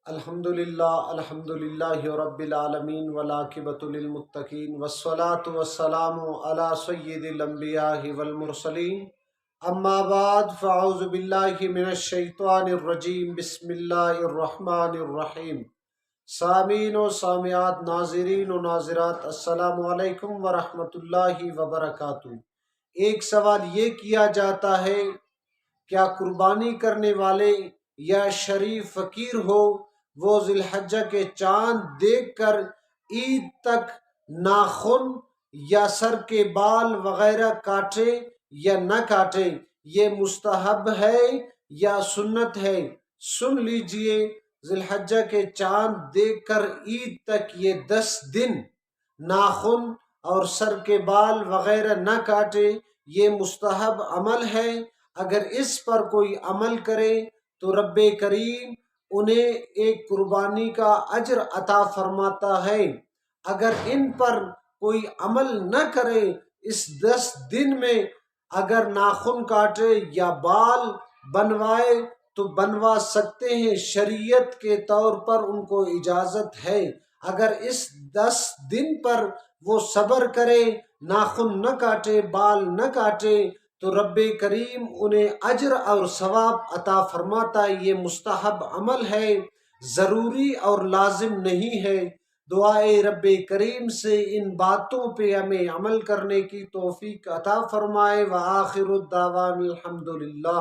الحمدللہ رب العالمین والعاقبۃ للمتقین والصلاة والسلام علی سید الانبیاء والمرسلین اما بعد فاعوذ باللہ من الشیطان الرجیم بسم اللہ الرحمن الرحیم۔ سامعین و سامعات، ناظرین و ناظرات، السلام علیکم ورحمۃ اللہ وبرکاتہ۔ ایک سوال یہ کیا جاتا ہے، کیا قربانی کرنے والے یا شریف فقیر ہو وہ ذی الحجہ کے چاند دیکھ کر عید تک ناخن یا سر کے بال وغیرہ کاٹے یا نہ کاٹے؟ یہ مستحب ہے یا سنت ہے؟ سن لیجئے، ذی الحجہ کے چاند دیکھ کر عید تک یہ 10 دن ناخن اور سر کے بال وغیرہ نہ کاٹے، یہ مستحب عمل ہے۔ اگر اس پر کوئی عمل کرے تو رب کریم انہیں ایک قربانی کا اجر عطا فرماتا ہے۔ اگر ان پر کوئی عمل نہ کرے، اس 10 دن میں اگر ناخن کاٹے یا بال بنوائے تو بنوا سکتے ہیں، شریعت کے طور پر ان کو اجازت ہے۔ اگر اس 10 دن پر وہ صبر کرے، ناخن نہ کاٹے، بال نہ کاٹے، تو رب کریم انہیں اجر اور ثواب عطا فرماتا ہے۔ یہ مستحب عمل ہے، ضروری اور لازم نہیں ہے۔ دعائے رب کریم سے ان باتوں پہ ہمیں عمل کرنے کی توفیق عطا فرمائے۔ وآخر الدعوان الحمدللہ۔